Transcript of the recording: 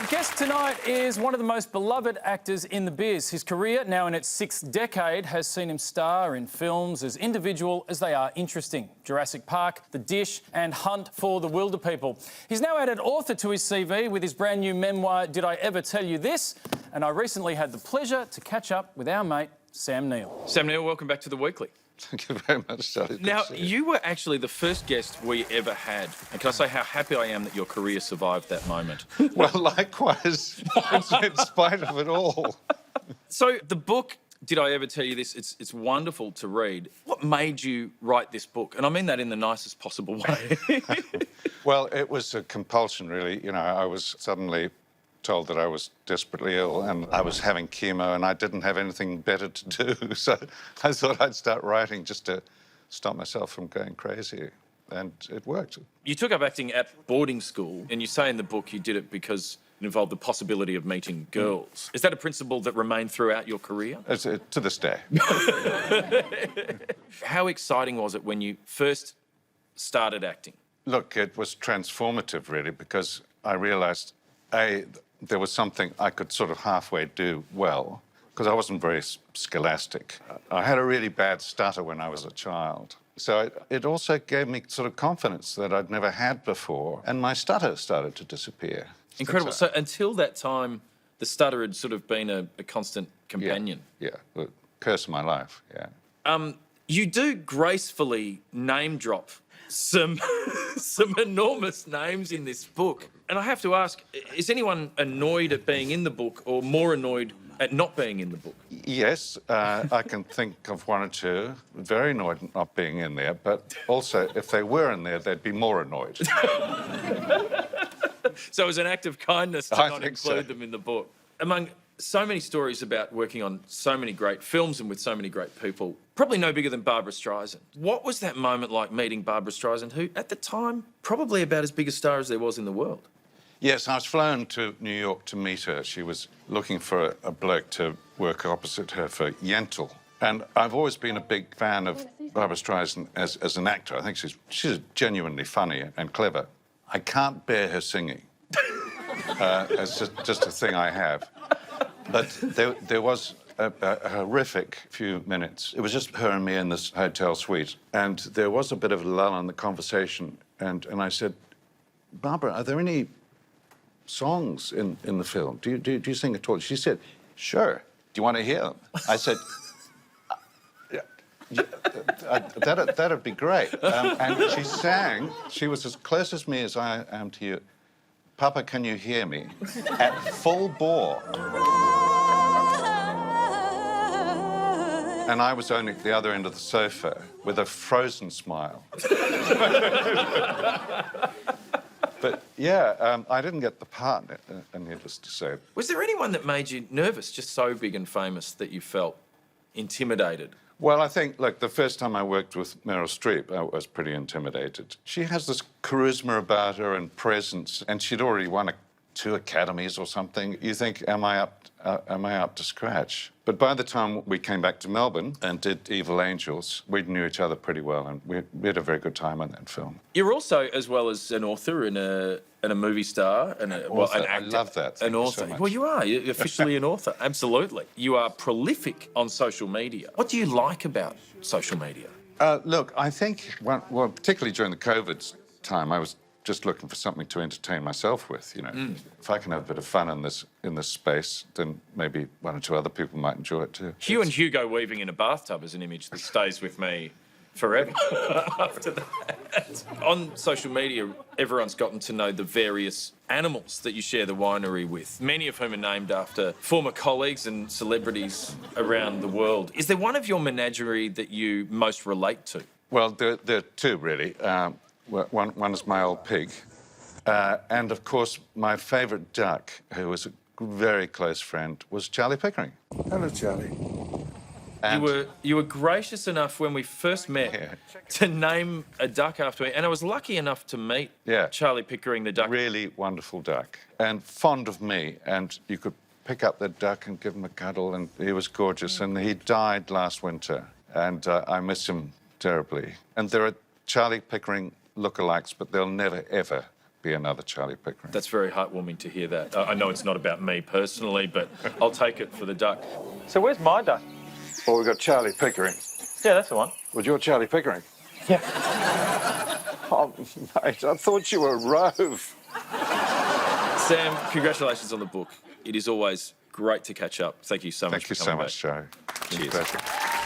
guest tonight is one of the most beloved actors in the biz. His career, now in its sixth decade, has seen him star in films as individual as they are interesting. Jurassic Park, The Dish and Hunt for the Wilderpeople. He's now added author to his CV with his brand new memoir, Did I Ever Tell You This? And I recently had the pleasure to catch up with our mate, Sam Neill. Sam Neill, welcome back to The Weekly. Thank you very much, Charlie. Now, you were actually the first guest we ever had. And can I say how happy I am that your career survived that moment? Well, likewise, in spite of it all. So the book, Did I Ever Tell You This? It's wonderful to read. What made you write this book? And I mean that in the nicest possible way. Well, it was a compulsion, really. You know, I was suddenly told that I was desperately ill and I was having chemo and I didn't have anything better to do. So I thought I'd start writing just to stop myself from going crazy. And it worked. You took up acting at boarding school and you say in the book you did it because it involved the possibility of meeting girls. Is that a principle that remained throughout your career? To this day. How exciting was it when you first started acting? Look, it was transformative, really, because I realised, there was something I could sort of halfway do well, because I wasn't very scholastic. I had a really bad stutter when I was a child. So it also gave me sort of confidence that I'd never had before, and my stutter started to disappear. Incredible. So until that time, the stutter had sort of been a constant companion. Yeah, the curse of my life, yeah. You do gracefully name drop some enormous names in this book. And I have to ask, is anyone annoyed at being in the book or more annoyed at not being in the book? Yes, I can think of one or two. Very annoyed at not being in there, but also if they were in there, they'd be more annoyed. So it was an act of kindness to not include them in the book. Among so many stories about working on so many great films and with so many great people, probably no bigger than Barbra Streisand. What was that moment like meeting Barbra Streisand, who at the time, probably about as big a star as there was in the world? Yes, I was flown to New York to meet her. She was looking for a bloke to work opposite her for Yentl. And I've always been a big fan of Barbra Streisand as an actor. I think she's genuinely funny and clever. I can't bear her singing. It's just a thing I have. But there was a horrific few minutes. It was just her and me in this hotel suite. And there was a bit of a lull in the conversation. And I said, Barbara, are there any songs in the film? Do you sing at all? She said, sure. Do you want to hear them? I said, that'd be great. And she sang. She was as close as me as I am to you. Papa, can you hear me? At full bore. And I was only at the other end of the sofa with a frozen smile. But, yeah, I didn't get the part, needless to say. Was there anyone that made you nervous, just so big and famous that you felt intimidated? Well, I think, like, the first time I worked with Meryl Streep, I was pretty intimidated. She has this charisma about her and presence, and she'd already won 2 Academies or something. You think, am I up to scratch? But by the time we came back to Melbourne and did Evil Angels, we knew each other pretty well, and we had a very good time on that film. You're also, as well as an author and a movie star and an actor. I love that. An author. So much. Well, you are. You're officially an author. Absolutely. You are prolific on social media. What do you like about social media? Look, I think, well, particularly during the COVID time, I was just looking for something to entertain myself with, you know. If I can have a bit of fun in this space, then maybe 1 or 2 other people might enjoy it too. Hugh and Hugo weaving in a bathtub is an image that stays with me forever after that. On social media, everyone's gotten to know the various animals that you share the winery with, many of whom are named after former colleagues and celebrities around the world. Is there one of your menagerie that you most relate to? Well, there are 2, really. One is my old pig. And, of course, my favourite duck, who was a very close friend, was Charlie Pickering. Hello, Charlie. And you were gracious enough when we first met to name a duck after me, and I was lucky enough to meet Charlie Pickering, the duck. Really wonderful duck, and fond of me, and you could pick up the duck and give him a cuddle, and he was gorgeous, and he died last winter, and I miss him terribly. And there are Charlie Pickering lookalikes, but they'll never, ever be another Charlie Pickering. That's very heartwarming to hear that. I know it's not about me personally, but I'll take it for the duck. So where's my duck? Well, we've got Charlie Pickering. Yeah, that's the one. Was your Charlie Pickering? Yeah. Oh, mate, I thought you were Rove. Sam, congratulations on the book. It is always great to catch up. Thank you so much Thank you for so coming much, Joe. Cheers. Pleasure.